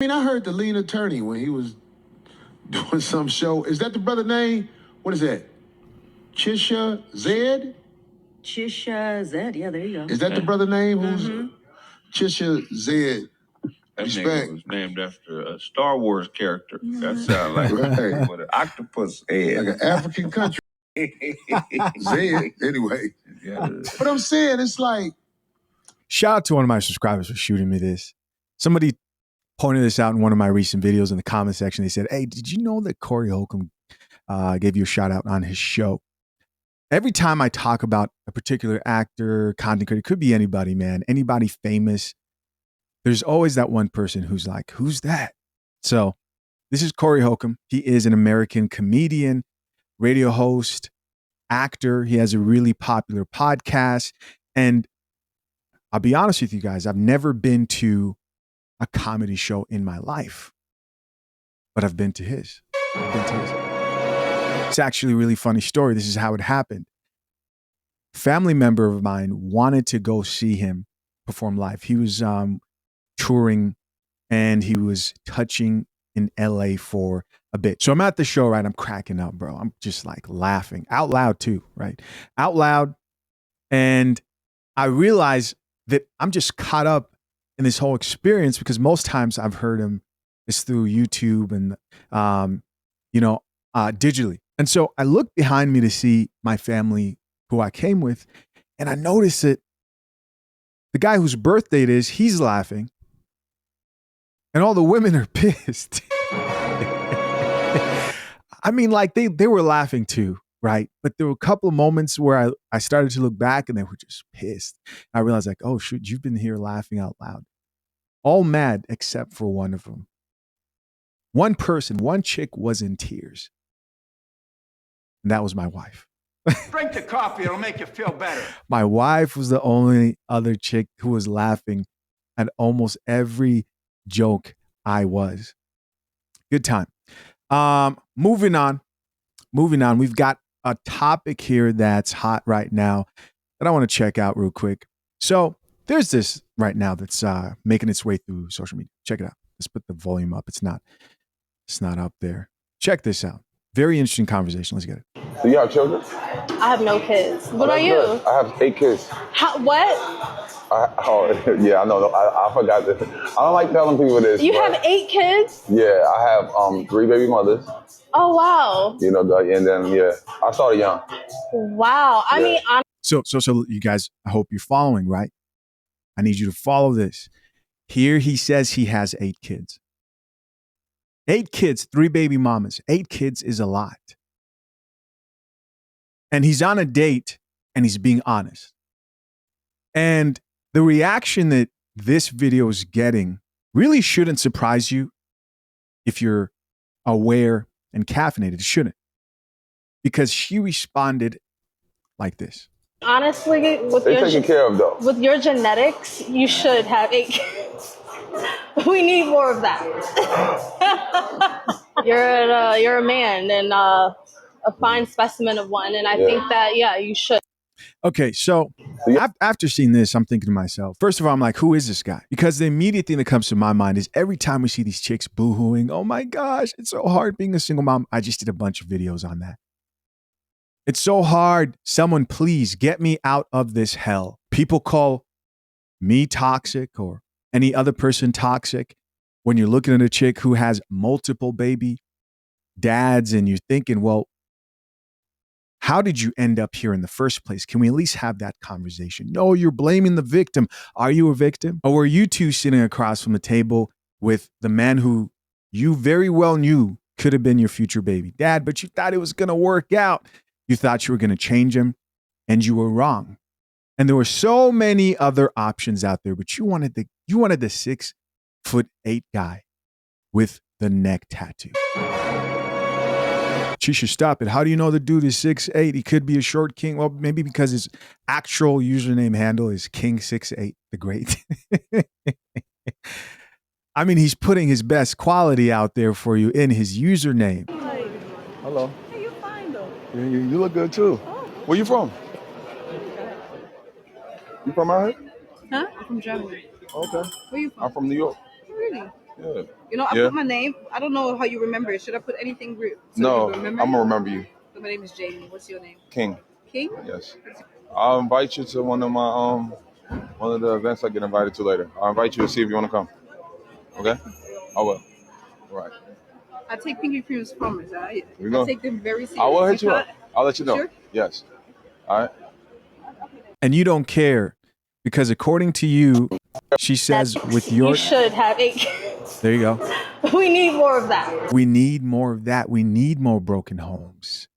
I mean, I heard the lean attorney when he was doing some show. Is that the brother name? What is that? Chisha Zed? Chisha Zed, yeah, there you go. Is that the brother name? Who's Chisha Zed? That Respect. nigga was named after a Star Wars character. That sounds like with an octopus head. Like an African country. Zed, anyway. Yeah. But I'm saying, it's like... Shout out to one of my subscribers for shooting me this. Somebody pointed this out in one of my recent videos in the comment section. They said, hey, did you know that Corey Holcomb gave you a shout out on his show? Every time I talk about a particular actor, content creator, could be anybody, man, anybody famous, there's always that one person who's like, who's that? So this is Corey Holcomb. He is an American comedian, radio host, actor. He has a really popular podcast. And I'll be honest with you guys, I've never been to a comedy show in my life, but I've been to his. It's actually a really funny story. This is how it happened. A family member of mine wanted to go see him perform live. He was touring and he was touching in LA for a bit. So I'm at the show, right? I'm cracking up, bro. I'm just like laughing out loud too, right? Out loud. And I realize that I'm just caught up in this whole experience because most times I've heard him is through YouTube and, digitally. And so I look behind me to see my family who I came with, and I notice that the guy whose birthday it is, he's laughing, and all the women are pissed. I mean, like they were laughing too, right? But there were a couple of moments where I started to look back and they were just pissed. I realized like, oh, shoot, you've been here laughing out loud. All mad except for one of them. One person, one chick was in tears. And that was my wife. Drink the coffee, it'll make you feel better. My wife was the only other chick who was laughing at almost every joke I was. Good time. Moving on. We've got a topic here that's hot right now that I want to check out real quick. So there's this right now that's making its way through social media. Check it out. Let's put the volume up. It's not up there. Check this out. Very interesting conversation. Let's get it. Do you have children? I have no kids. What are you? Good. I have 8 kids. What? Yeah, I know. I forgot this. I don't like telling people this. You have 8 kids? Yeah, I have 3 baby mothers. Oh, wow. You know, and then, I started young. Wow. I mean, So you guys, I hope you're following, right? I need you to follow this. Here he says he has 8 kids. 8 kids, 3 baby mamas. 8 kids is a lot. And he's on a date and he's being honest. And the reaction that this video is getting really shouldn't surprise you if you're aware and caffeinated. It shouldn't. Because she responded like this. Honestly, with your genetics, you should have 8 kids. We need more of that. You're a man and a fine specimen of one, and I think that you should. Okay, so after seeing this, I'm thinking to myself, first of all, I'm like, who is this guy? Because the immediate thing that comes to my mind is every time we see these chicks boo-hooing, oh my gosh, it's so hard being a single mom. I just did a bunch of videos on that. It's so hard. Someone please get me out of this hell. People call me toxic or any other person toxic when you're looking at a chick who has multiple baby dads and you're thinking, well, how did you end up here in the first place? Can we at least have that conversation? No, you're blaming the victim. Are you a victim? Or were you two sitting across from the table with the man who you very well knew could have been your future baby dad, but you thought it was going to work out? You thought you were going to change him, and you were wrong. And there were so many other options out there, but you wanted the 6'8" guy with the neck tattoo. She should stop it. How do you know the dude is 6'8"? He could be a short king. Well, maybe because his actual username handle is King68 the Great. I mean, he's putting his best quality out there for you in his username. Hi. Hello. Hey, you fine though. You look good too. Oh. Where you from? You from out here? Huh? I'm from Germany. Okay. Where you from? I'm from New York. Really? Yeah. You know, I Yeah. put my name. I don't know how you remember it. Should I put anything so No, you remember? I'm gonna remember you. So my name is Jamie. What's your name? King. King? Yes. I'll invite you to one of the events I get invited to later. I'll invite you to see if you want to come. Okay? I will. Right. I take pinky creams from us. I gonna- take them very seriously. I will hit you up. I'll let you know. Sure? Yes. All right. And you don't care because according to you, she says with your... You should have a... There you go. We need more of that. We need more of that. We need more broken homes.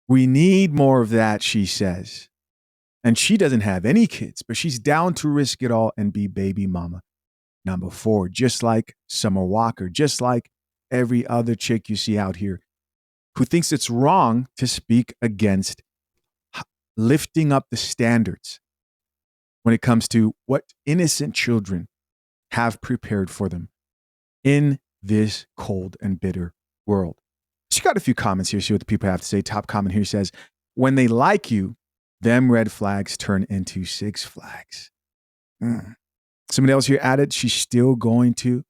We need more of that, she says. And she doesn't have any kids, but she's down to risk it all and be baby mama number 4, just like Summer Walker, just like every other chick you see out here who thinks it's wrong to speak against lifting up the standards when it comes to what innocent children have prepared for them in this cold and bitter world. She got a few comments here. See what the people have to say. Top comment here says, when they like you, them red flags turn into 6 flags. Somebody else here added, she's still going to.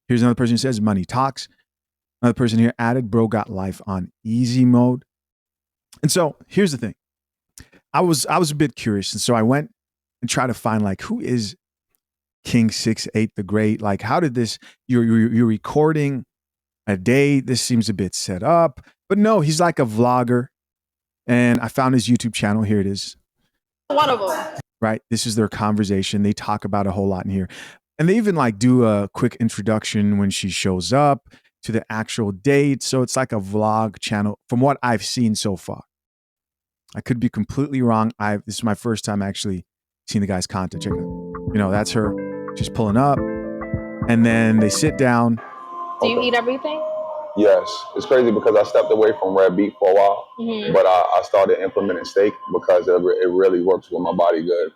Here's another person who says, money talks. Another person here added, bro got life on easy mode. And so here's the thing. I was a bit curious. And so I went and tried to find like, who is King 6'8" the Great? Like, how did this, you're recording a day. This seems a bit set up, but no, he's like a vlogger. And I found his YouTube channel. Here it is. One of them. Right. This is their conversation. They talk about a whole lot in here. And they even like do a quick introduction when she shows up to the actual date. So it's like a vlog channel from what I've seen so far. I could be completely wrong. This is my first time actually seeing the guy's content. Check it out. You know, that's her. She's pulling up. And then they sit down. Do you eat everything? Yes. It's crazy because I stepped away from red beef for a while, but I started implementing steak because it really works with my body good.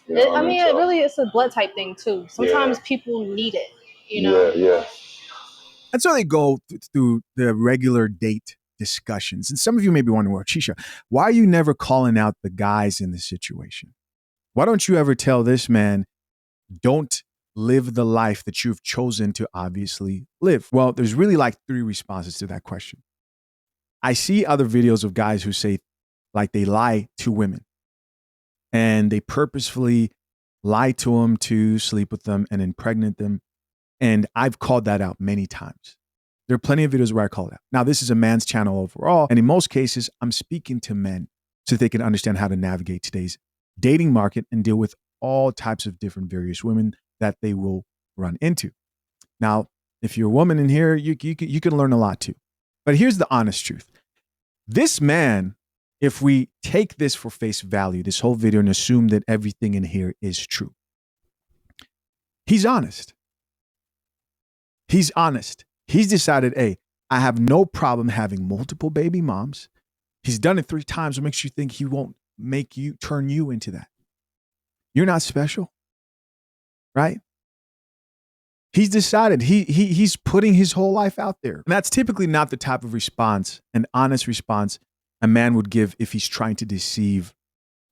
You know I mean, so, it really is a blood type thing too. Sometimes people need it, you know? Yeah. And so they go through the regular date discussions. And some of you may be wondering, well, Chisha, why are you never calling out the guys in the situation? Why don't you ever tell this man, don't live the life that you've chosen to obviously live? Well, there's really like 3 responses to that question. I see other videos of guys who say like they lie to women and they purposefully lie to them to sleep with them and impregnate them. And I've called that out many times. There are plenty of videos where I call it out. Now, this is a man's channel overall. And in most cases, I'm speaking to men so they can understand how to navigate today's dating market and deal with all types of different various women that they will run into. Now, if you're a woman in here, you can learn a lot too. But here's the honest truth. This man, if we take this for face value, this whole video, and assume that everything in here is true, he's honest. He's honest. He's decided, hey, I have no problem having multiple baby moms. He's done it 3 times. What makes you think he won't turn you into that? You're not special, right? He's decided he's putting his whole life out there. And that's typically not the type of response, an honest response a man would give if he's trying to deceive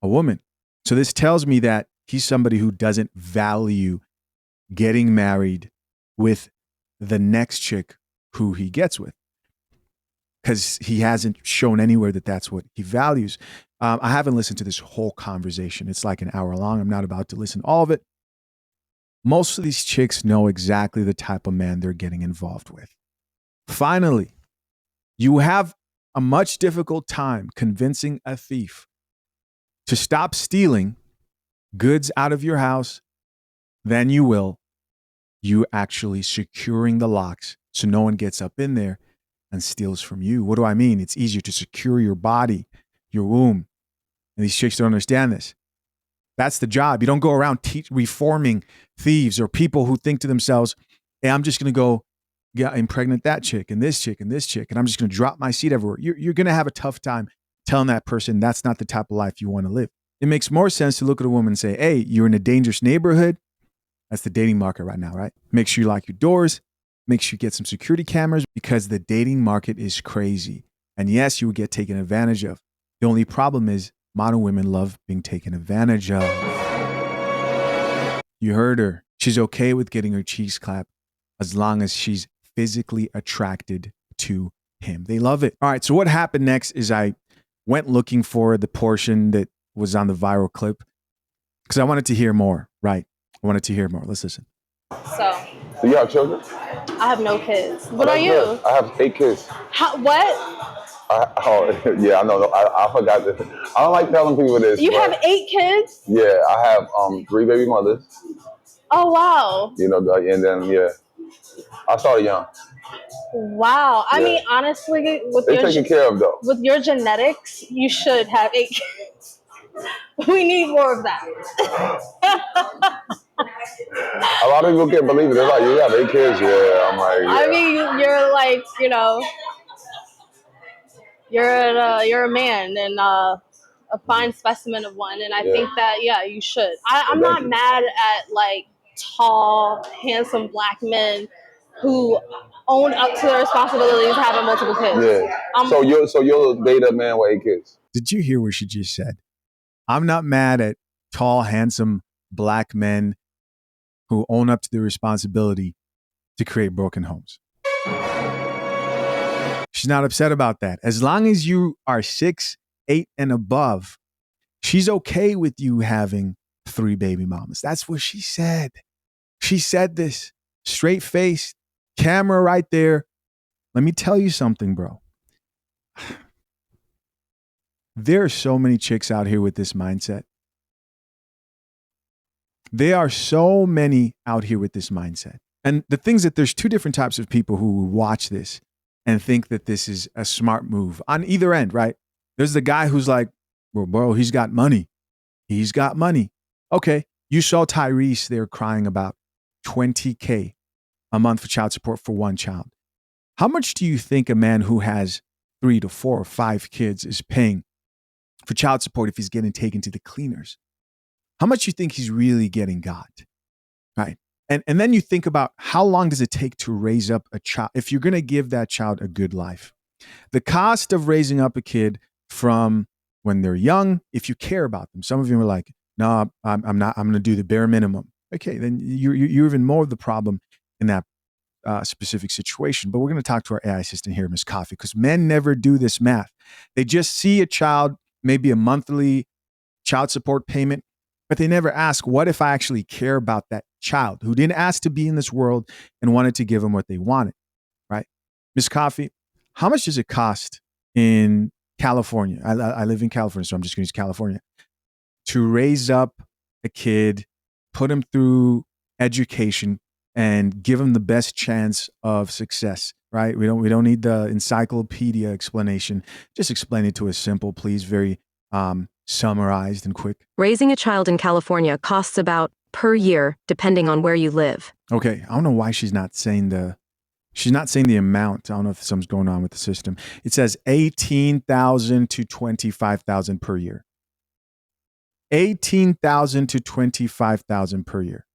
a woman. So this tells me that he's somebody who doesn't value getting married with the next chick who he gets with, because he hasn't shown anywhere that that's what he values. I haven't listened to this whole conversation. It's like an hour long. I'm not about to listen to all of it. Most of these chicks know exactly the type of man they're getting involved with. Finally, you have a much difficult time convincing a thief to stop stealing goods out of your house than you will you actually securing the locks so no one gets up in there and steals from you. What do I mean? It's easier to secure your body, your womb. And these chicks don't understand this. That's the job. You don't go around reforming thieves or people who think to themselves, hey, I'm just going to go impregnate that chick and this chick and this chick, and I'm just going to drop my seed everywhere. You're going to have a tough time telling that person that's not the type of life you want to live. It makes more sense to look at a woman and say, hey, you're in a dangerous neighborhood. That's the dating market right now, right? Make sure you lock your doors. Make sure you get some security cameras because the dating market is crazy. And yes, you will get taken advantage of. The only problem is modern women love being taken advantage of. You heard her. She's okay with getting her cheeks clapped as long as she's physically attracted to him. They love it. All right, so what happened next is I went looking for the portion that was on the viral clip because I wanted to hear more, right? I wanted to hear more. Let's listen. So, Do you have children? I have no kids. What That's are you? good. I have 8 kids. What? Yeah, I know. I forgot this. I don't like telling people this. You have 8 kids? Yeah, I have 3 baby mothers. Oh, wow. You know, and then yeah, I started young. Wow. I mean, honestly, They're taken care of though. with your genetics, you should have 8 kids. We need more of that. A lot of people can't believe it. They're like, you have 8 kids? Yeah. I'm like, yeah. I mean, you're like, you're a man and a fine specimen of one, and I think that you should. I'm not mad at like tall, handsome black men who own up to their responsibilities having multiple kids. Yeah. So you'll date a man with 8 kids? Did you hear what she just said? I'm not mad at tall, handsome black men who own up to their responsibility to create broken homes. She's not upset about that. As long as you are 6'8" and above, she's okay with you having 3 baby mamas. That's what she said. She said this straight faced, camera right there. Let me tell you something, bro. There are so many chicks out here with this mindset. There are so many out here with this mindset. And the things that there's 2 different types of people who watch this and think that this is a smart move on either end, right? There's the guy who's like, well, bro, he's got money. He's got money. Okay. You saw Tyrese there crying about $20K a month for child support for one child. How much do you think a man who has 3 to 4 or 5 kids is paying for child support if he's getting taken to the cleaners? How much you think he's really getting got, right? And then you think about how long does it take to raise up a child if you're going to give that child a good life? The cost of raising up a kid from when they're young, if you care about them. Some of you are like, no, I'm not. I'm going to do the bare minimum. Okay, then you're even more of the problem in that specific situation. But we're going to talk to our AI assistant here, Ms. Coffee, because men never do this math. They just see a child, maybe a monthly child support payment, but they never ask, what if I actually care about that child who didn't ask to be in this world and wanted to give them what they wanted, right? Ms. Coffee, how much does it cost in California? I live in California, so I'm just going to use California, to raise up a kid, put him through education, and give him the best chance of success, right? We don't need the encyclopedia explanation. Just explain it to us simple, please, very summarized and quick. Raising a child in California costs about per year, depending on where you live. Okay, I don't know why she's not saying the amount. I don't know if something's going on with the system. It says $18,000 to $25,000 per year. $18,000 to $25,000 per year.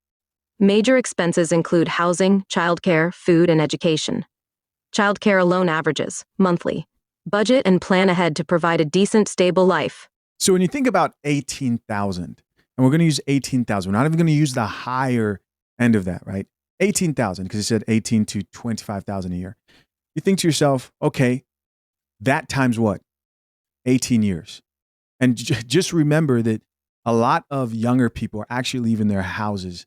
Major expenses include housing, childcare, food, and education. Childcare alone averages, monthly. Budget and plan ahead to provide a decent, stable life. So when you think about 18,000, and we're going to use 18,000, we're not even going to use the higher end of that, right? 18,000, because it said 18 to 25,000 a year. You think to yourself, okay, that times what? 18 years. And just remember that a lot of younger people are actually leaving their houses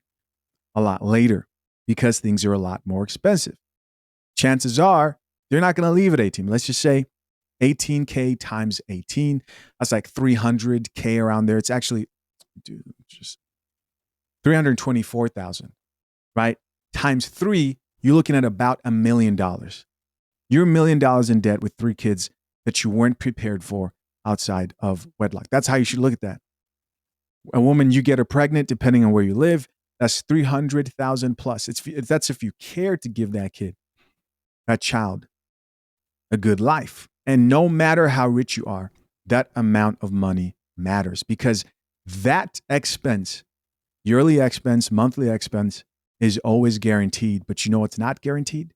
a lot later because things are a lot more expensive. Chances are they're not going to leave at 18. Let's just say 18K times 18. That's like 300K around there. It's actually just 324,000, right? Times 3, you're looking at about $1 million. You're $1 million in debt with 3 kids that you weren't prepared for outside of wedlock. That's how you should look at that. A woman, you get her pregnant, depending on where you live, that's 300,000 plus. That's if you care to give that kid, that child, a good life. And no matter how rich you are, that amount of money matters because that expense, yearly expense, monthly expense, is always guaranteed. But you know what's not guaranteed?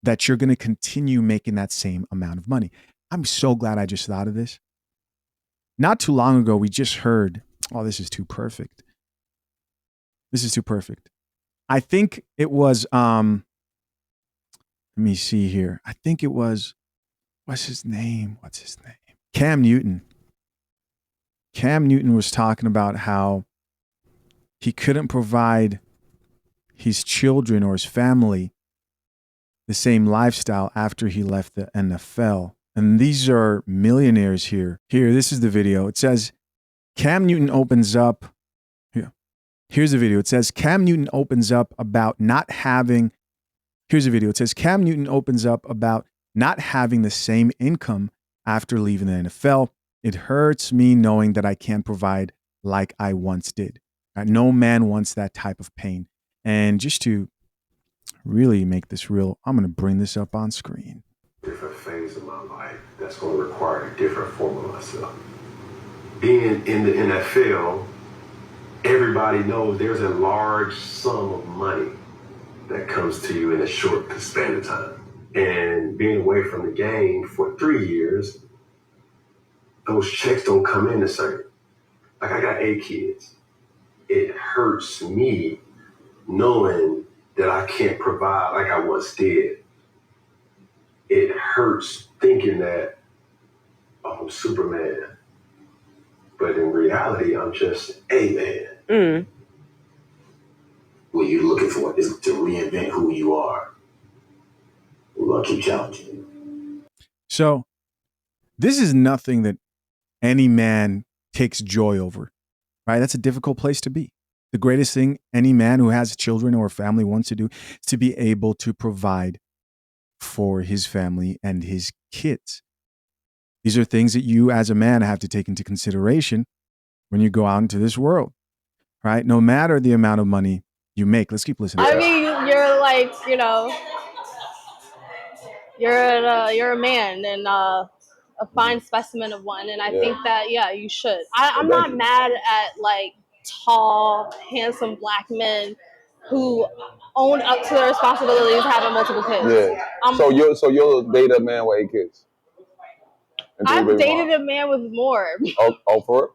That you're going to continue making that same amount of money. I'm so glad I just thought of this. Not too long ago, we just heard, oh, this is too perfect. This is too perfect. I think it was let me see here. I think it was what's his name? Cam Newton. Cam Newton was talking about how he couldn't provide his children or his family the same lifestyle after he left the NFL. And these are millionaires here. Here, this is the video. It says Cam Newton opens up. Here's the video. It says Cam Newton opens up about not having. Here's a video. It says Cam Newton opens up about not having the same income after leaving the NFL. It hurts me knowing that I can't provide like I once did. No man wants that type of pain. And just to really make this real, I'm going to bring this up on screen. Different phase of my life that's going to require a different form of myself. Being in the NFL, everybody knows there's a large sum of money that comes to you in a short span of time. And being away from the game for 3 years, those checks don't come in the same. Like, I got 8 kids. It hurts me knowing that I can't provide like I once did. It hurts thinking that I'm Superman. But in reality, I'm just a man. Mm. What you're looking for is to reinvent who you are. We're going to keep challenging you. So this is nothing that any man takes joy over, right? That's a difficult place to be. The greatest thing any man who has children or a family wants to do is to be able to provide for his family and his kids. These are things that you as a man have to take into consideration when you go out into this world, right? No matter the amount of money you make. Let's keep listening. I mean, you're like, you're a man and a fine specimen of one, and I think that you should. I'm not mad at like tall, handsome black men who own up to their responsibilities having multiple kids. Yeah. So you'll date a man with 8 kids. I've dated a man with more. Oh, for it?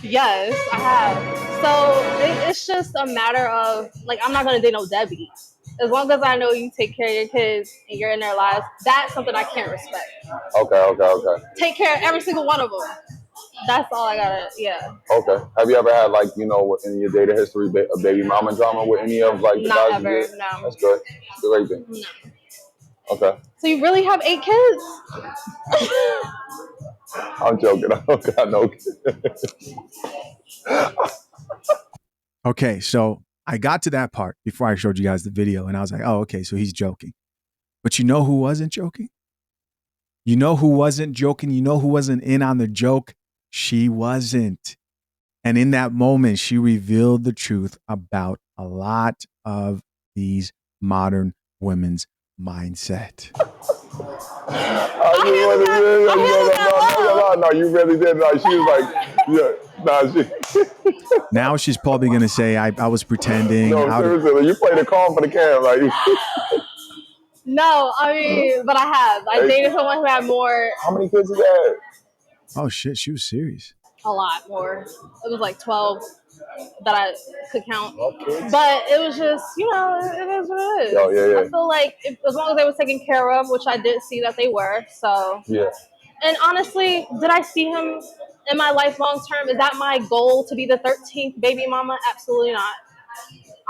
Yes, I have. So it's just a matter of, like, I'm not going to date no Debbie. As long as I know you take care of your kids and you're in their lives, that's something I can't respect. Okay. Take care of every single one of them. That's all I gotta, Okay. Have you ever had, like, in your dating history, a baby mama drama with any of, like, the Not guys ever, you did? no. That's good. Great thing. No. Okay. So you really have 8 kids? I'm joking. I don't got no kids. Okay, so I got to that part before I showed you guys the video, and I was like, oh, okay, so he's joking. But you know who wasn't joking? You know who wasn't joking? You know who wasn't in on the joke? She wasn't. And in that moment, she revealed the truth about a lot of these modern women's mindset. No, you really did. No, she was like, Now she's probably going to say, I was pretending. No, seriously, you played a call for the cam. Like, No, I mean, but I have. I dated someone who had more. How many kids you had? Oh, shit, she was serious. A lot more. It was like 12 that I could count. But it was just, it is what it is. Oh, yeah. I feel like as long as they were taken care of, which I did see that they were. So, yeah. And honestly, did I see him in my life long term? Is that my goal, to be the 13th baby mama? Absolutely not.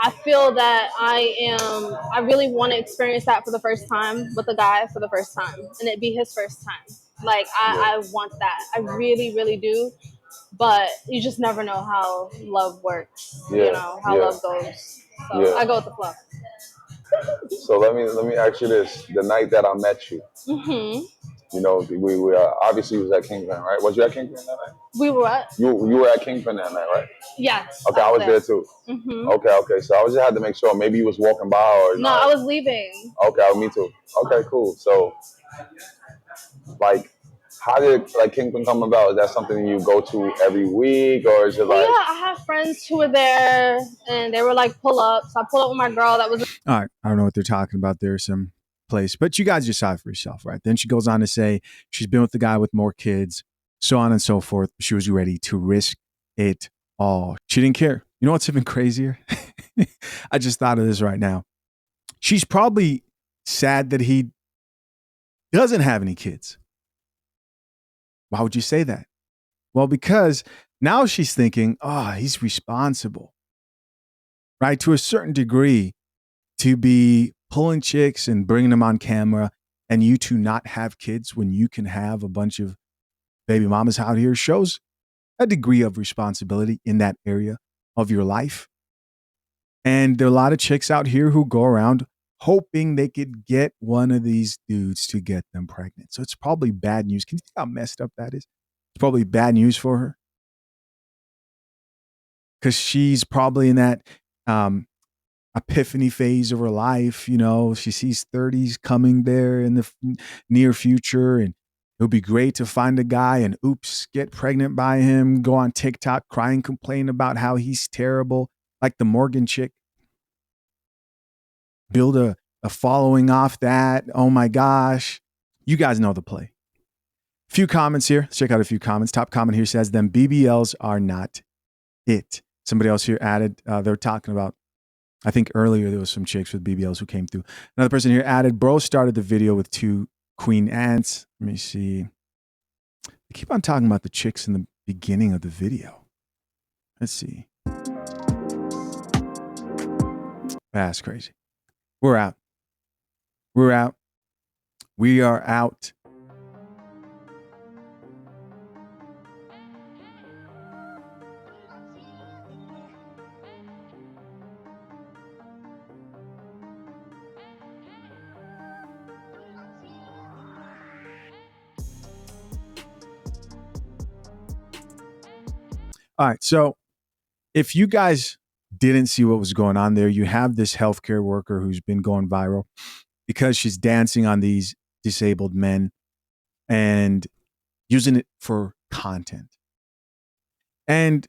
I feel that I really want to experience that for the first time with a guy for the first time, and it be his first time. Like, I want that. I really, really do. But you just never know how love works, how love goes. So I go with the flow. So let me ask you this: the night that I met you, we obviously was at Kingpin, right? Was you at Kingpin that night? We were at. You were at Kingpin that night, right? Yes. Okay, I was there too. Mm-hmm. Okay. So I just had to make sure maybe you was walking by or no. I was leaving. Okay, me too. Okay, cool. So, like, how did Kingpin come about? Is that something you go to every week, or is it like? Yeah, I have friends who were there, and they were like pull-ups. I pulled up with my girl that was. All right, I don't know what they're talking about there, some place, but you guys decide for yourself, right? Then she goes on to say she's been with the guy with more kids, so on and so forth. She was ready to risk it Oh, she didn't care. You know what's even crazier? I just thought of this right now. She's probably sad that he doesn't have any kids. Why would you say that? Well, because now she's thinking, oh, he's responsible, right? To a certain degree, to be pulling chicks and bringing them on camera and you to not have kids when you can have a bunch of baby mamas out here shows a degree of responsibility in that area of your life. And there are a lot of chicks out here who go around hoping they could get one of these dudes to get them pregnant. So it's probably bad news. Can you see how messed up that is? It's probably bad news for her. Because she's probably in that epiphany phase of her life. You know, she sees 30s coming there in the near future. And it would be great to find a guy and oops, get pregnant by him, go on TikTok, cry and complain about how he's terrible, like the Morgan chick. Build a following off that. Oh my gosh. You guys know the play. Few comments here. Let's check out a few comments. Top comment here says, them BBLs are not it. Somebody else here added, they're talking about, I think earlier there was some chicks with BBLs who came through. Another person here added, bro started the video with 2 queen ants. Let me see. They keep on talking about the chicks in the beginning of the video. Let's see. That's crazy. We're out. We're out. We are out. All right. So if you guys didn't see what was going on there, you have this healthcare worker who's been going viral because she's dancing on these disabled men and using it for content. And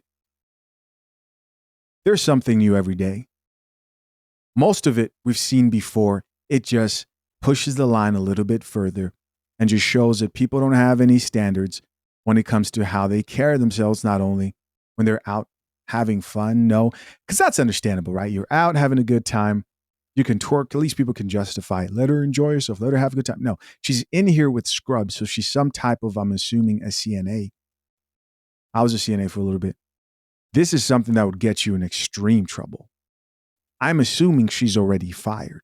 there's something new every day. Most of it we've seen before. It just pushes the line a little bit further and just shows that people don't have any standards when it comes to how they carry themselves, not only when they're out having fun. No, because that's understandable, right? You're out having a good time. You can twerk. At least people can justify it. Let her enjoy herself. Let her have a good time. No, she's in here with scrubs. So she's some type of, I'm assuming, a CNA. I was a CNA for a little bit. This is something that would get you in extreme trouble. I'm assuming she's already fired.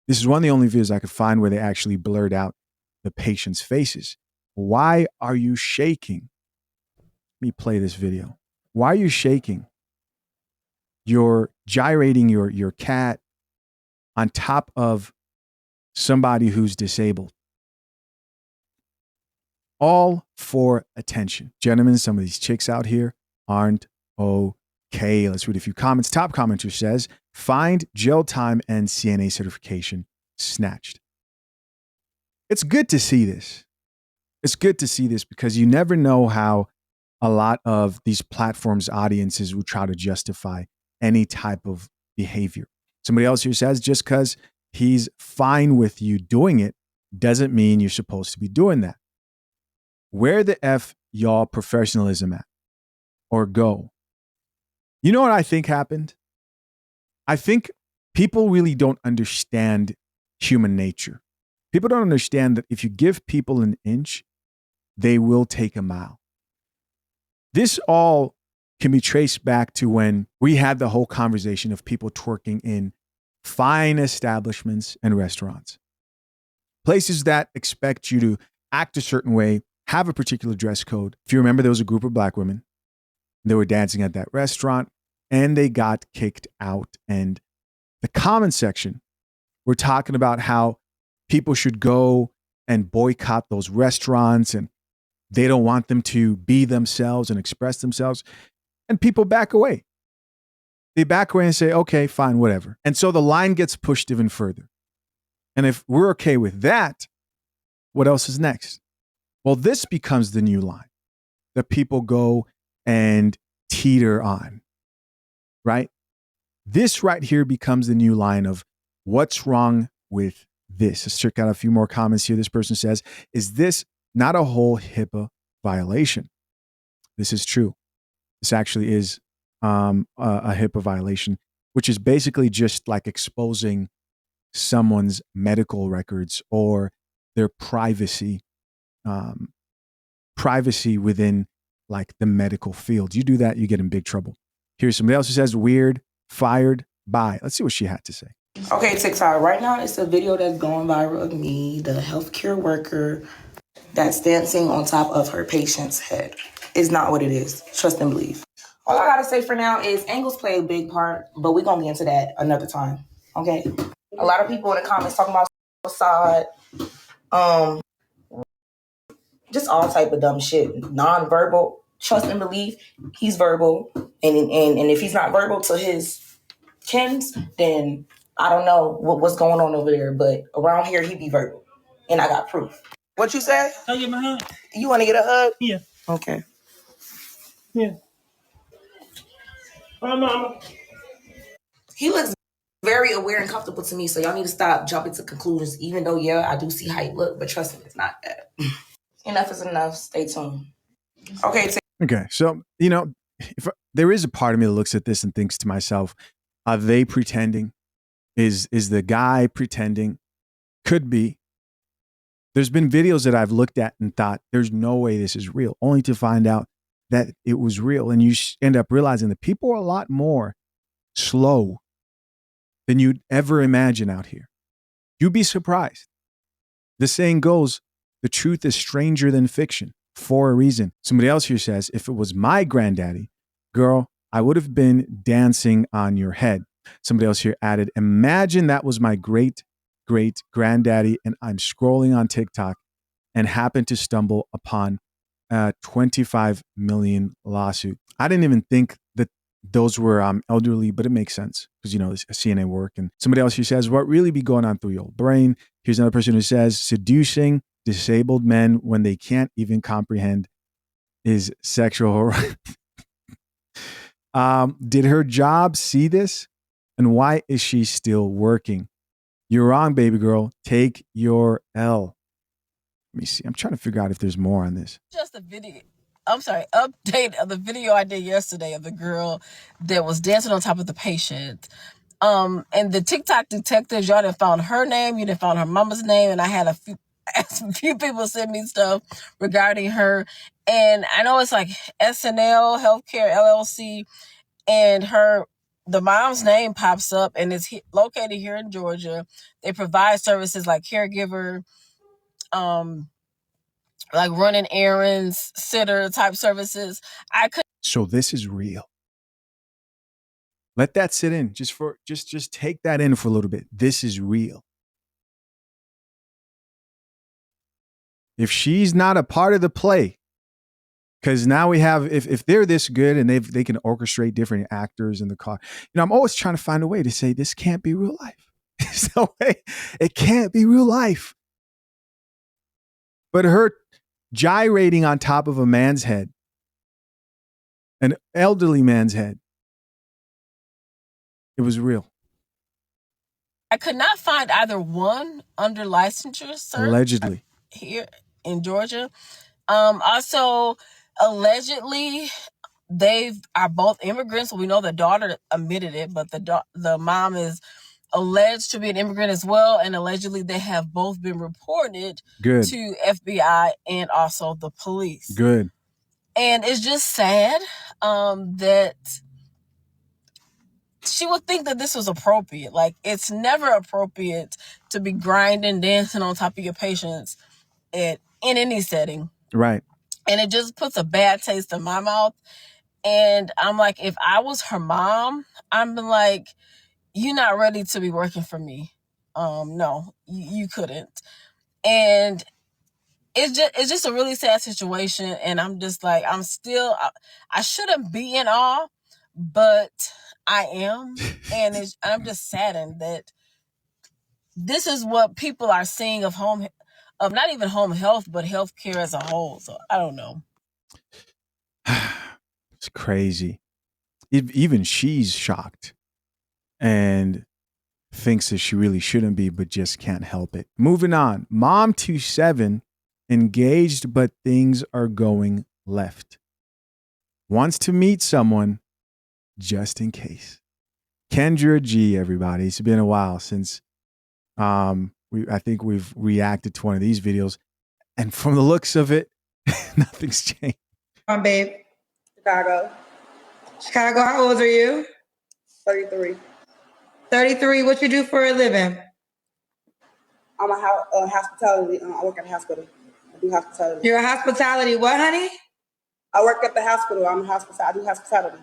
This is one of the only videos I could find where they actually blurred out the patient's faces. Why are you shaking? Let me play this video. Why are you shaking? You're gyrating your cat on top of somebody who's disabled. All for attention. Gentlemen, some of these chicks out here aren't okay. Let's read a few comments. Top commenter says, find jail time and CNA certification snatched. It's good to see this. It's good to see this because you never know how a lot of these platforms' audiences will try to justify any type of behavior. Somebody else here says, just because he's fine with you doing it doesn't mean you're supposed to be doing that. Where the F y'all professionalism at? Or go? You know what I think happened? I think people really don't understand human nature. People don't understand that if you give people an inch, they will take a mile. This all can be traced back to when we had the whole conversation of people twerking in fine establishments and restaurants. Places that expect you to act a certain way, have a particular dress code. If you remember, there was a group of black women. They were dancing at that restaurant and they got kicked out. And the comment section, we're talking about how people should go and boycott those restaurants and they don't want them to be themselves and express themselves. And people back away. They back away and say, okay, fine, whatever. And so the line gets pushed even further. And if we're okay with that, what else is next? Well, this becomes the new line that people go and teeter on, right? This right here becomes the new line of what's wrong with this. Let's check out a few more comments here. This person says, is this not a whole HIPAA violation? This is true. This actually is a HIPAA violation, which is basically just like exposing someone's medical records or their privacy within like the medical field. You do that, you get in big trouble. Here's somebody else who says weird, fired, bye. Let's see what she had to say. Okay, TikTok. Right now, it's a video that's going viral of me, the healthcare worker that's dancing on top of her patient's head. It's not what it is. Trust and believe. All I gotta say for now is angles play a big part, but we're gonna get into that another time. Okay? A lot of people in the comments talking about suicide, just all type of dumb shit. Non-verbal. Trust and believe. He's verbal, and if he's not verbal to his kins, then I don't know what's going on over there. But around here, he be verbal, and I got proof. What you say? Can I get my hug? You want to get a hug? Yeah. Okay. Yeah. Hi, mama. He looks very aware and comfortable to me, so y'all need to stop jumping to conclusions. Even though, yeah, I do see how he look, but trust me, it's not that. Enough is enough. Stay tuned. Okay. Okay, so if there is a part of me that looks at this and thinks to myself, are they pretending? Is the guy pretending? Could be. There's been videos that I've looked at and thought, there's no way this is real, only to find out that it was real. And you end up realizing that people are a lot more slow than you'd ever imagine out here. You'd be surprised. The saying goes, the truth is stranger than fiction, for a reason. Somebody else here says, if it was my granddaddy, girl, I would have been dancing on your head. Somebody else here added, imagine that was my great granddaddy and I'm scrolling on TikTok and happen to stumble upon a 25 million lawsuit. I didn't even think that those were elderly, but it makes sense because, CNA work. And somebody else here says, what really be going on through your brain? Here's another person who says, seducing disabled men when they can't even comprehend is sexual harassment. Did her job see this? And why is she still working? You're wrong, baby girl. Take your L. Let me see. I'm trying to figure out if there's more on this. Just a video. I'm sorry, update of the video I did yesterday of the girl that was dancing on top of the patient. And the TikTok detectives, y'all done found her name, you done found her mama's name, and I had a few people send me stuff regarding her. And I know it's like SNL Healthcare LLC, and the mom's name pops up, and it's located here in Georgia. They provide services like caregiver, like running errands, sitter type services. So this is real. Let that sit in. Just take that in for a little bit. This is real. If she's not a part of the play, because now we have, if they're this good and they can orchestrate different actors in the car, I'm always trying to find a way to say this can't be real life. There's no way. It can't be real life. But her gyrating on top of a man's head, an elderly man's head, it was real. I could not find either one under licensure search. Allegedly. Here in Georgia. Also, allegedly, they are both immigrants. We know the daughter admitted it, but the mom is alleged to be an immigrant as well. And allegedly, they have both been reported to FBI and also the police. Good. And it's just sad that she would think that this was appropriate. Like, it's never appropriate to be grinding, dancing on top of your patients in any setting. Right. And it just puts a bad taste in my mouth. And I'm like, if I was her mom, I'm like, you're not ready to be working for me. No, you couldn't. And it's just a really sad situation. And I'm just like, I shouldn't be in awe, but I am. And I'm just saddened that this is what people are seeing of not even home health, but healthcare as a whole. So I don't know. It's crazy. Even she's shocked and thinks that she really shouldn't be, but just can't help it. Moving on. Mom 27 engaged, but things are going left. wants to meet someone just in case. Kendra G, everybody. It's been a while since I think we've reacted to one of these videos. And from the looks of it, nothing's changed. Babe. Chicago. Chicago, how old are you? 33. 33, what you do for a living? I'm a hospitality. I work at a hospital. I do hospitality. You're a hospitality what, honey? I work at the hospital. I do hospitality.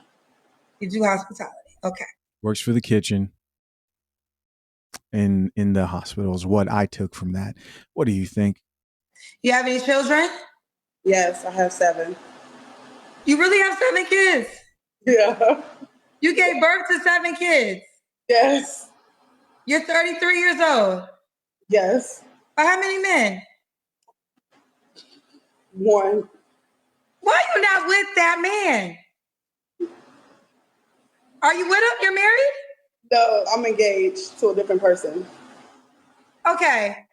You do hospitality. Okay. Works for the kitchen in the hospital is what I took from that. What do you think? You have any children? Yes, I have 7. You really have 7 kids? Yeah. You gave birth to 7 kids? Yes. You're 33 years old? Yes. By how many men? 1. Why are you not with that man? Are you with him? You're married? No, I'm engaged to a different person. Okay.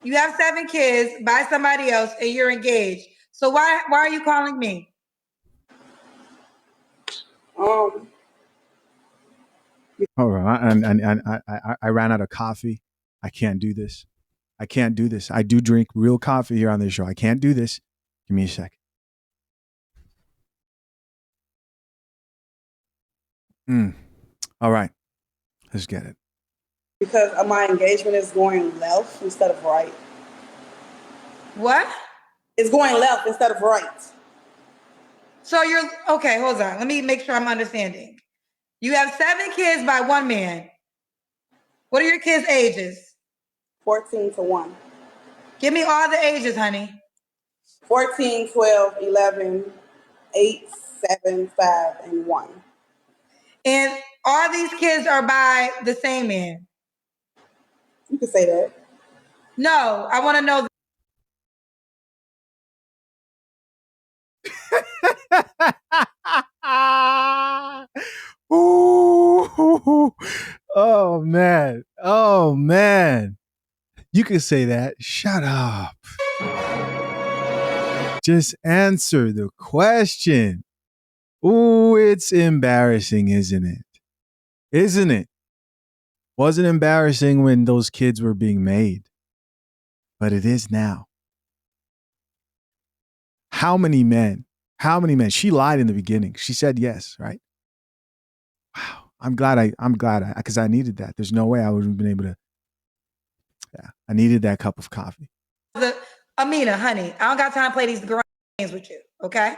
You have 7 kids by somebody else and you're engaged. So why are you calling me? All right. And I ran out of coffee. I can't do this. I can't do this. I do drink real coffee here on this show. I can't do this. Give me a sec. All right. Let's get it. Because my engagement is going left instead of right. What? It's going left instead of right. So you're, okay, hold on. Let me make sure I'm understanding. You have 7 kids by one man. What are your kids' ages? 14 to 1. Give me all the ages, honey. 14, 12, 11, 8, 7, 5, and 1. And all these kids are by the same man? You can say that. No, I want to know. Ooh, oh man. Oh man. You can say that. Shut up. Just answer the question. Ooh, it's embarrassing, isn't it? Isn't it? Wasn't embarrassing when those kids were being made, but it is now. How many men? How many men? She lied in the beginning. She said yes, right? Wow. I'm glad because I needed that. There's no way I would have been able to. Yeah, I needed that cup of coffee. Amina, honey, I don't got time to play these games with you, okay?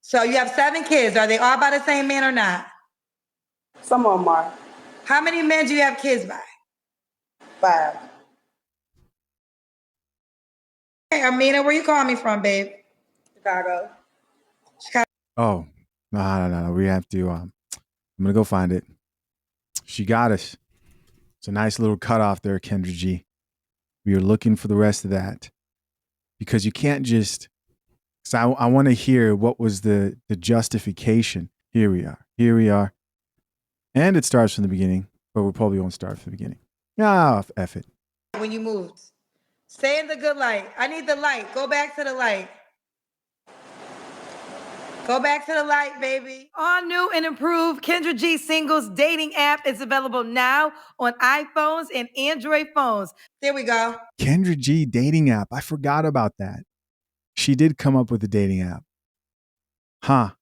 So you have 7 kids. Are they all by the same man or not? Some of them are. How many men do you have kids by? 5. Hey, Amina, where you calling me from, babe? Chicago. Oh, no. We have to. I'm gonna go find it. She got us. It's a nice little cutoff there, Kendra G. We are looking for the rest of that because you can't just. So I want to hear what was the justification. Here we are. And it starts from the beginning, but we probably won't start from the beginning. Ah, F it. When you moved, stay in the good light. I need the light. Go back to the light. Go back to the light, baby. All new and improved Kendra G Singles dating app is available now on iPhones and Android phones. There we go. Kendra G dating app. I forgot about that. She did come up with a dating app. Huh.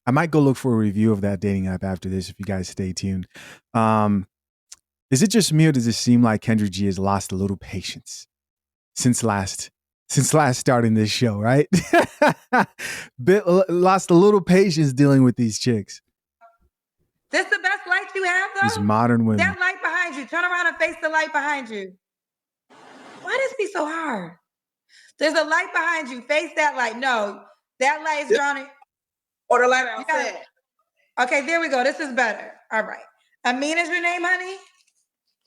I might go look for a review of that dating app after this if you guys stay tuned. Is it just me or does it seem like Kendra G has lost a little patience since last starting this show, right? Lost a little patience dealing with these chicks. This the best light you have, though? These modern women. That light behind you. Turn around and face the light behind you. Why does it be so hard? There's a light behind you. Face that light. No, that light is drowning. Or the light outside. Okay, there we go. This is better. All right. Amina's your name, honey?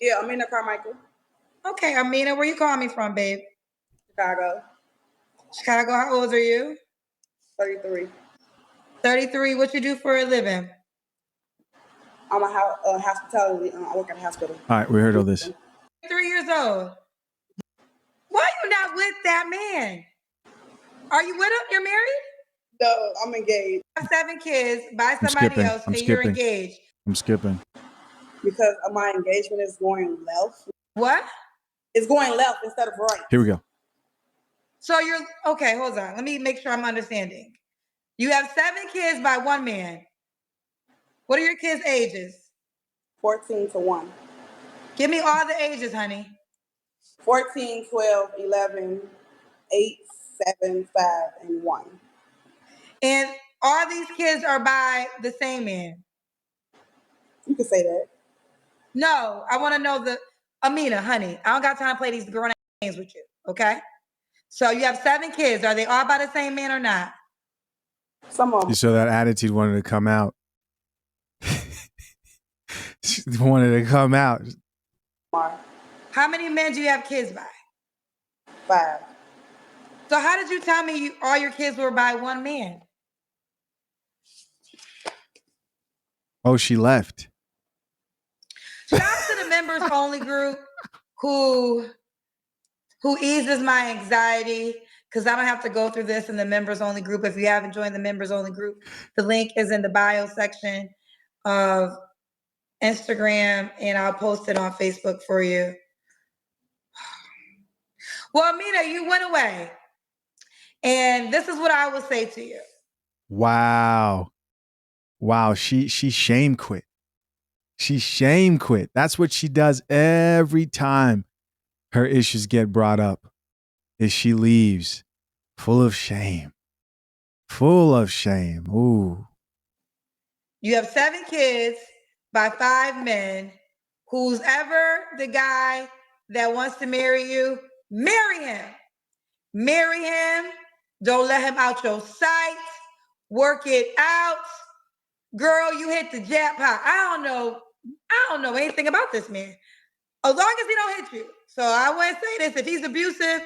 Yeah, Amina Carmichael. Okay, Amina, where you calling me from, babe? Chicago. Chicago, how old are you? 33. 33, what you do for a living? I'm a hospitality. I work at a hospital. All right, we heard all this. 3 years old. Why are you not with that man? Are you with him? You're married? No, I'm engaged. You have 7 kids by I'm somebody skipping. else, I'm and you're skipping. engaged. I'm skipping. Because my engagement is going left. What? It's going left instead of right. Here we go. So you're okay. Hold on. Let me make sure I'm understanding. You have 7 kids by one man. What are your kids' ages? 14 to 1. Give me all the ages, honey. 14, 12, 11, 8, 7, 5, and 1. And all these kids are by the same man. You can say that. No, I want to know the Amina, honey. I don't got time to play these grown games with you. Okay. So you have 7 kids. Are they all by the same man or not? Some of them. You saw that attitude wanted to come out. She wanted to come out. How many men do you have kids by? 5. So how did you tell me all your kids were by one man? Oh, she left. Shout out to the members only group who eases my anxiety because I don't have to go through this in the members only group. If you haven't joined the members only group, the link is in the bio section of Instagram, and I'll post it on Facebook for you. Well, Amina, you went away. And this is what I will say to you. Wow. Wow. She shame quit. She shame quit. That's what she does every time her issues get brought up. Is she leaves full of shame. Full of shame. Ooh. You have 7 kids by 5 men. Who's ever the guy that wants to marry you, marry him. Marry him. Don't let him out your sight. Work it out. Girl, you hit the jackpot. I don't know anything about this man. As long as he don't hit you. So I wouldn't say this. If he's abusive,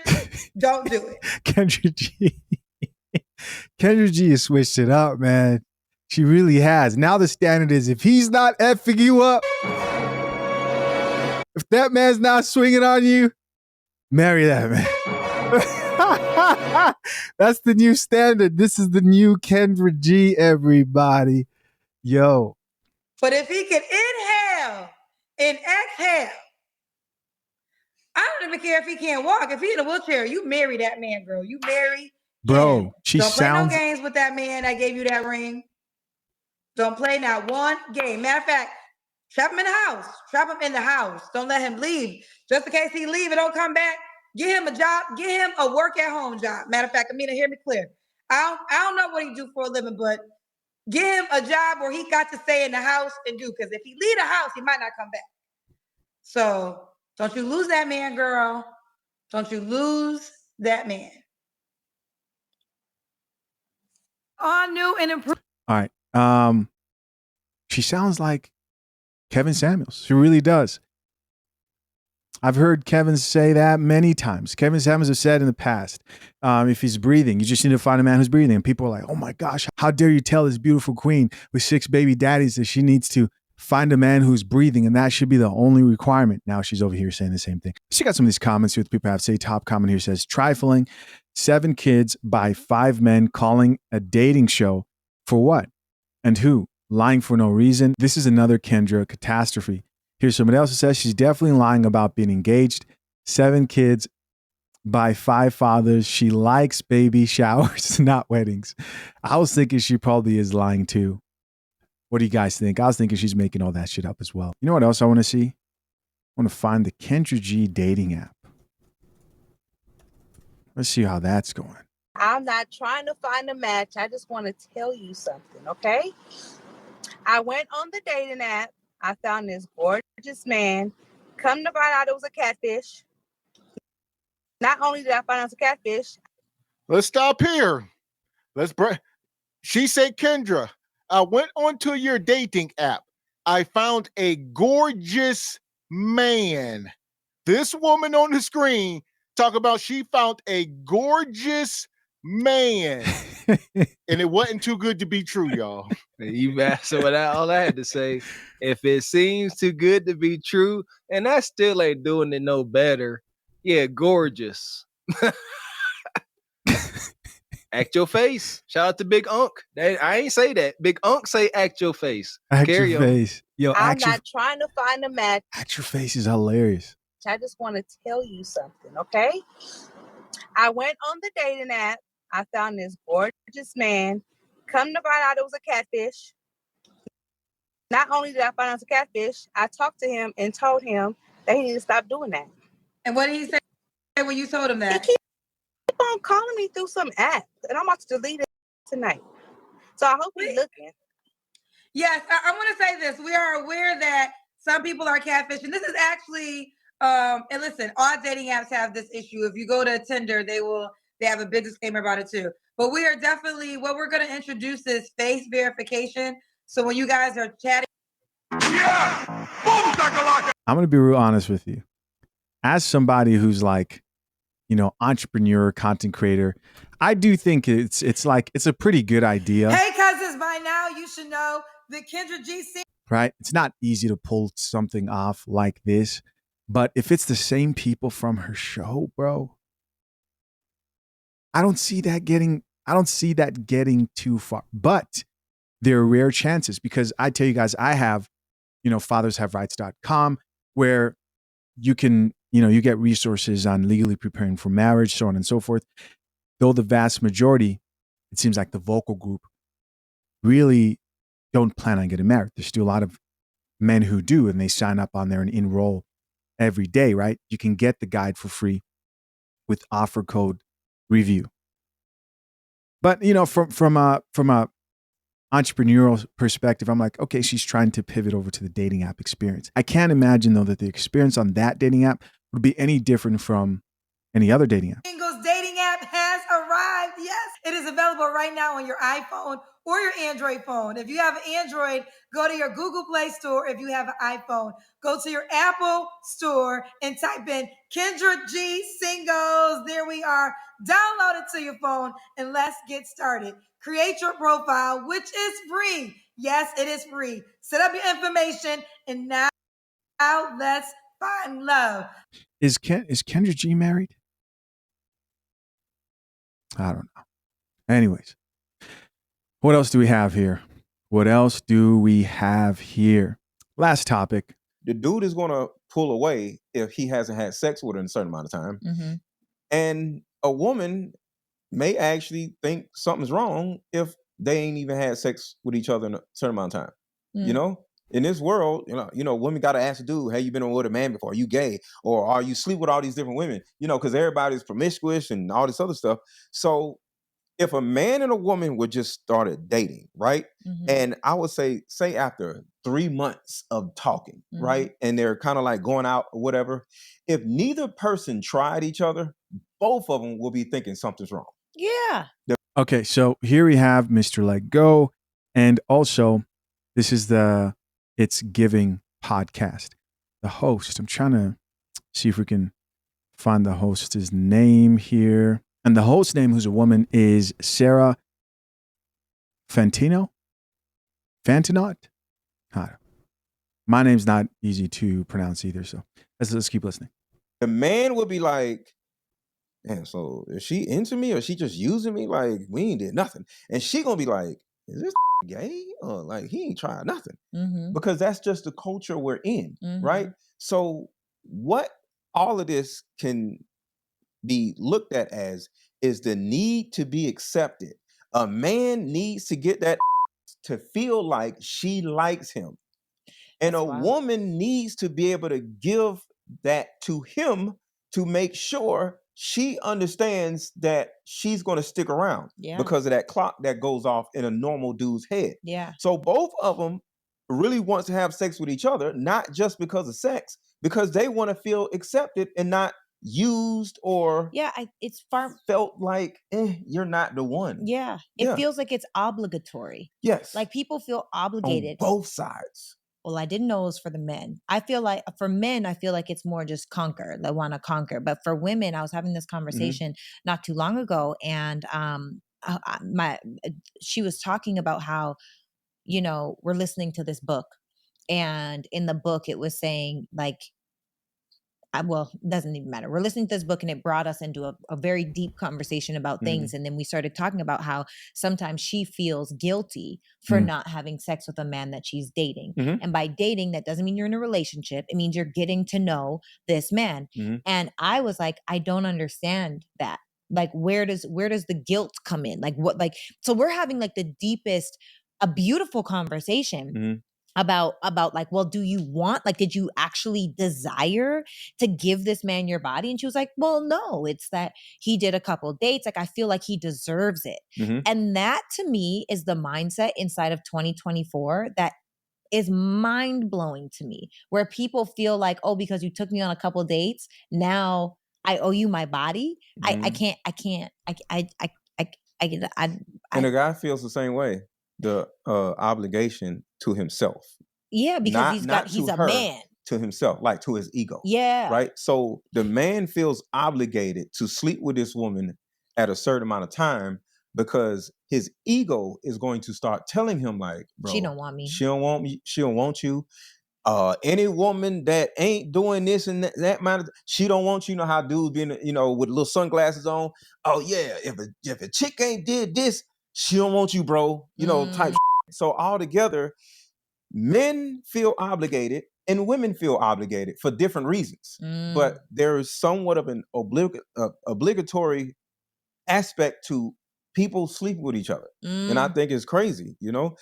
don't do it. Kendra G. Kendra G has switched it up, man. She really has. Now the standard is if he's not effing you up, if that man's not swinging on you, marry that man. That's the new standard. This is the new Kendra G, everybody. Yo. But if he can inhale and exhale, I don't even care if he can't walk. If he's in a wheelchair, you marry that man, girl. You marry Bro, him. she Don't play sounds... no games with that man that gave you that ring. Don't play not one game. Matter of fact, trap him in the house. Trap him in the house. Don't let him leave. Just in case he leave and don't come back, get him a job. Get him a work at home job. Matter of fact, Amina, hear me clear. I don't know what he do for a living, but get him a job where he got to stay in the house and do. Because if he leave the house, he might not come back. So don't you lose that man, girl. Don't you lose that man. All new and improved. All right. She sounds like Kevin Samuels. She really does. I've heard Kevin say that many times. Kevin Samuels has said in the past, if he's breathing, you just need to find a man who's breathing. And people are like, oh my gosh, how dare you tell this beautiful queen with 6 baby daddies that she needs to find a man who's breathing, and that should be the only requirement. Now she's over here saying the same thing. She got some of these comments here that people have to say. Top comment here says, trifling, 7 kids by 5 men calling a dating show for what? And who? Lying for no reason. This is another Kendra catastrophe. Here's somebody else who says she's definitely lying about being engaged. 7 kids by 5 fathers. She likes baby showers, not weddings. I was thinking she probably is lying too. What do you guys think? I was thinking she's making all that shit up as well. You know what else I want to see? I want to find the Kendra G dating app. Let's see how that's going. I'm not trying to find a match. I just want to tell you something, okay? I went on the dating app. I found this gorgeous man. Come to find out it was a catfish. Not only did I find out it was a catfish. Let's stop here. She said, Kendra, I went onto your dating app. I found a gorgeous man. This woman on the screen talk about she found a gorgeous man. And it wasn't too good to be true, y'all. You asked what all I had to say. If it seems too good to be true, and that still ain't doing it no better. Yeah, gorgeous. Act your face. Shout out to Big Unk. I ain't say that. Big Unk say act your face. Act Carry your on. face. Yo, I'm not trying to find a match. act your face is hilarious. I just want to tell you something, okay? I went on the dating app. I found this gorgeous man. Come to find out it was a catfish. Not only did I find out it was a catfish, I talked to him and told him that he needed to stop doing that. And what did he say when you told him that? He keep on calling me through some app, and I'm about to delete it tonight. So I hope he's looking. Yes, I want to say this. We are aware that some people are catfishing. This is actually, and listen, all dating apps have this issue. If you go to Tinder, they have a big disclaimer about it too. But we are definitely, what we're going to introduce is face verification. So when you guys are chatting. I'm going to be real honest with you. As somebody who's like, entrepreneur, content creator, I do think it's a pretty good idea. Hey, cousins, by now you should know that Kendra G. Right? It's not easy to pull something off like this, but if it's the same people from her show, bro, I don't see that getting too far. But there are rare chances because I tell you guys, I have, fathershaverights.com where you can, you get resources on legally preparing for marriage, so on and so forth. Though the vast majority, it seems like the vocal group really don't plan on getting married. There's still a lot of men who do, and they sign up on there and enroll every day, right? You can get the guide for free with offer code review. But, from a entrepreneurial perspective, I'm like, okay, she's trying to pivot over to the dating app experience. I can't imagine, though, that the experience on that dating app would be any different from any other dating app. Singles dating app has arrived. Yes, it is available right now on your iPhone or your Android phone. If you have an Android, go to your Google Play Store. If you have an iPhone, go to your Apple Store and type in Kendra G Singles. There we are. Download it to your phone and let's get started. Create your profile, which is free. Yes, it is free. Set up your information and now let's find love. Is Kendra G married? I don't know. Anyways, what else do we have here? Last topic. The dude is going to pull away if he hasn't had sex with her in a certain amount of time. Mm-hmm. And a woman may actually think something's wrong if they ain't even had sex with each other in a certain amount of time. In this world, women got to ask a dude, hey, you been with a man before? Are you gay? Or are you sleep with all these different women? Because everybody's promiscuous and all this other stuff. So if a man and a woman would just started dating, right? Mm-hmm. And I would say after 3 months of talking, Mm-hmm. right? And they're kind of like going out or whatever. If neither person tried each other, both of them will be thinking something's wrong. Yeah. Okay, so here we have Mr. Let Go. And also, this is the It's Giving podcast. The host, I'm trying to see if we can find the host's name here. And the host's name, who's a woman, is Sarah Fantinot? My name's not easy to pronounce either, so let's keep listening. The man would be like, man, so is she into me or is she just using me? Like, we ain't did nothing. And she gonna be like, is this gay? Or like, he ain't trying nothing. Mm-hmm. Because that's just the culture we're in, Mm-hmm. right? So what all of this can be looked at as is the need to be accepted. A man needs to get that to feel like she likes him. And a woman needs to be able to give that to him to make sure she understands that she's going to stick around because of that clock that goes off in a normal dude's head. Yeah. So both of them really want to have sex with each other, not just because of sex, because they want to feel accepted and not used or it's far felt like you're not the one. It feels like it's obligatory. Yes. Like people feel obligated on both sides. Well, I didn't know it was for the men. I feel like for men, I feel like it's more just conquer. They want to conquer. But for women, I was having this conversation not too long ago, and she was talking about how, we're listening to this book, and in the book it was saying like, well, it doesn't even matter. We're listening to this book and it brought us into a very deep conversation about things. And then we started talking about how sometimes she feels guilty for not having sex with a man that she's dating. And by dating, that doesn't mean you're in a relationship. It means you're getting to know this man. And I was like, I don't understand that. Like, where does the guilt come in? Like what, so we're having like the deepest, a beautiful conversation about like, well, do you want, like, did you actually desire to give this man your body? And she was like, well, no, it's that he did a couple dates. Like, I feel like he deserves it. And that to me is the mindset inside of 2024 that is mind blowing to me, where people feel like, oh, because you took me on a couple dates, now I owe you my body. I can't. And the guy feels the same way. The obligation to himself. Yeah, because he's a man. To himself, like to his ego. Yeah. Right. So the man feels obligated to sleep with this woman at a certain amount of time because his ego is going to start telling him, like, bro, she don't want me. She don't want me. She don't want you. Any woman that ain't doing this and that matter, she don't want you. You know how dudes being, with little sunglasses on. Oh yeah, if a chick ain't did this, she don't want you, bro. Type. So all together, men feel obligated and women feel obligated for different reasons. But there is somewhat of an obligatory aspect to people sleeping with each other, and I think it's crazy. All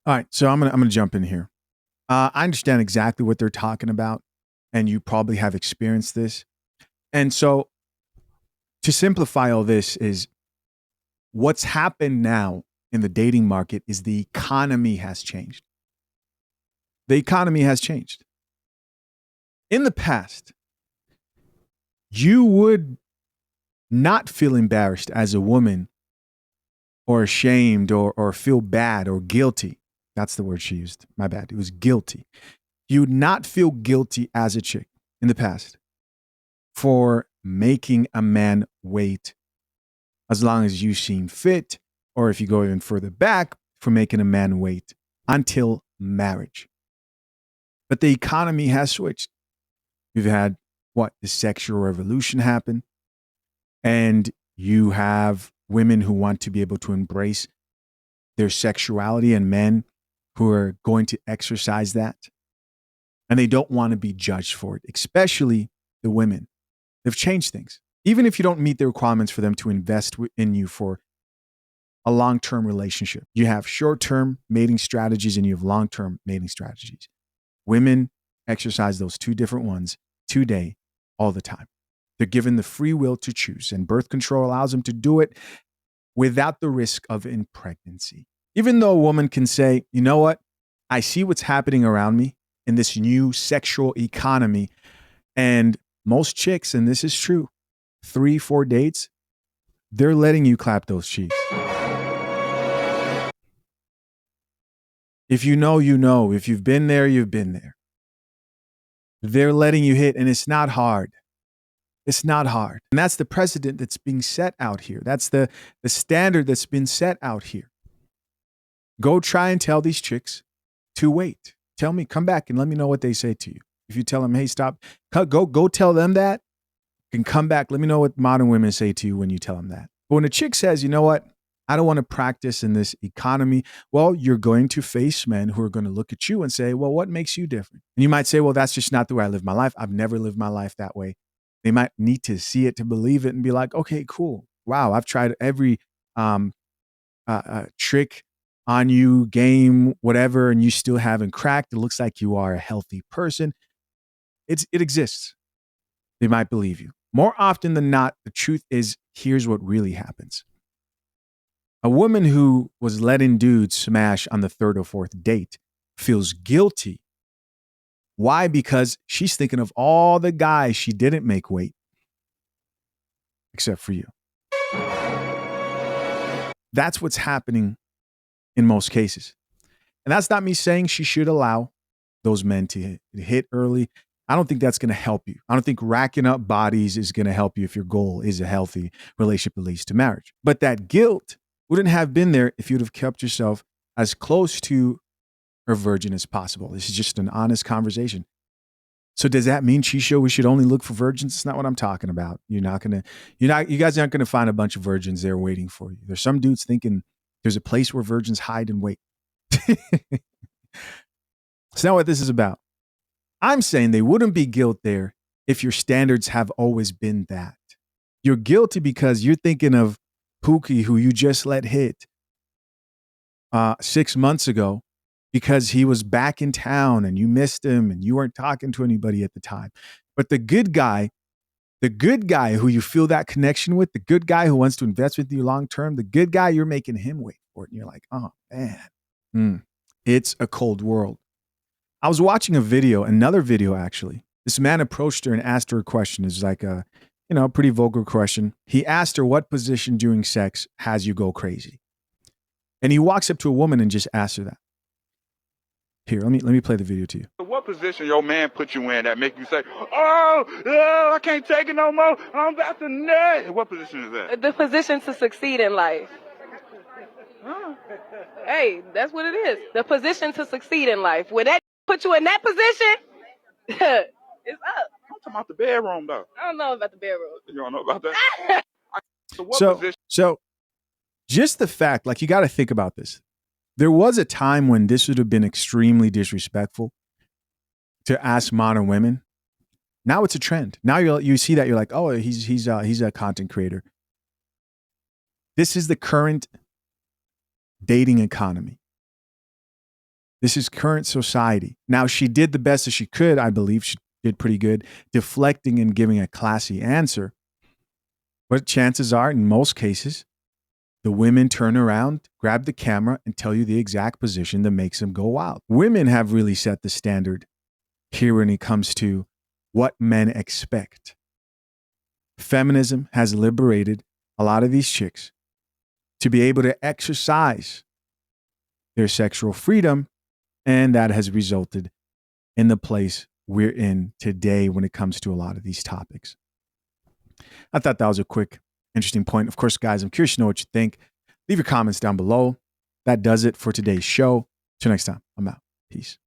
right, so I'm gonna jump in here. I understand exactly what they're talking about, and you probably have experienced this. And so, to simplify all this, is what's happened now in the dating market is the economy has changed. The economy has changed. In the past, you would not feel embarrassed as a woman or ashamed or feel bad or guilty. That's the word she used. My bad. It was guilty. You would not feel guilty as a chick in the past for making a man wait as long as you seem fit, or if you go even further back, for making a man wait until marriage. But the economy has switched. We've had the sexual revolution happen, and you have women who want to be able to embrace their sexuality and men who are going to exercise that. And they don't want to be judged for it, especially the women. They've changed things. Even if you don't meet the requirements for them to invest in you for a long-term relationship, you have short-term mating strategies and you have long-term mating strategies. Women exercise those two different ones today, all the time. They're given the free will to choose, and birth control allows them to do it without the risk of impregnancy. Even though a woman can say, you know what? I see what's happening around me in this new sexual economy. And most chicks, and this is true, 3-4 dates, they're letting you clap those cheeks. If you know, you know. If you've been there, you've been there. They're letting you hit, and it's not hard. It's not hard. And that's the precedent that's being set out here. That's the standard that's been set out here. Go try and tell these chicks to wait. Tell me, come back and let me know what they say to you. If you tell them, hey, stop, go tell them that, and come back. Let me know what modern women say to you when you tell them that. But when a chick says, you know what, I don't want to practice in this economy, well, you're going to face men who are going to look at you and say, well, what makes you different? And you might say, well, that's just not the way I live my life. I've never lived my life that way. They might need to see it to believe it and be like, okay, cool. Wow, I've tried every trick on you, game, whatever, and you still haven't cracked. It looks like you are a healthy person. It exists. They might believe you. More often than not, the truth is, here's what really happens. A woman who was letting dudes smash on the 3rd or 4th date feels guilty. Why? Because she's thinking of all the guys she didn't make wait, except for you. That's what's happening in most cases. And that's not me saying she should allow those men to hit early. I don't think that's going to help you. I don't think racking up bodies is going to help you if your goal is a healthy relationship that leads to marriage. But that guilt wouldn't have been there if you'd have kept yourself as close to a virgin as possible. This is just an honest conversation. So does that mean, Chisho, we should only look for virgins? It's not what I'm talking about. You guys aren't gonna find a bunch of virgins there waiting for you. There's some dudes thinking there's a place where virgins hide and wait. It's not what this is about. I'm saying they wouldn't be guilt there if your standards have always been that. You're guilty because you're thinking of Pookie, who you just let hit 6 months ago, because he was back in town and you missed him and you weren't talking to anybody at the time. But the good guy who you feel that connection with, the good guy who wants to invest with you long term, the good guy, you're making him wait for it. And you're like, oh man, it's a cold world. I was watching another video actually. This man approached her and asked her a question. It's like a pretty vulgar question. He asked her, what position during sex has you go crazy? And he walks up to a woman and just asks her that. Here, let me play the video to you. What position your man put you in that make you say, oh, I can't take it no more. I'm about to nut. What position is that? The position to succeed in life. Hey, that's what it is. The position to succeed in life. When that put you in that position, it's up. I'm talking about the bedroom, though. I don't know about the bedroom. You don't know about that? So just the fact, like, you got to think about this. There was a time when this would have been extremely disrespectful to ask modern women. Now it's a trend. Now you see that, you're like, oh, he's a content creator. This is the current dating economy. This is current society. Now, she did the best that she could. I believe she did pretty good, deflecting and giving a classy answer. But chances are, in most cases, the women turn around, grab the camera, and tell you the exact position that makes them go wild. Women have really set the standard here when it comes to what men expect. Feminism has liberated a lot of these chicks to be able to exercise their sexual freedom, and that has resulted in the place we're in today when it comes to a lot of these topics. I thought that was a quick, interesting point. Of course, guys, I'm curious to know what you think. Leave your comments down below. That does it for today's show. Till next time, I'm out. Peace.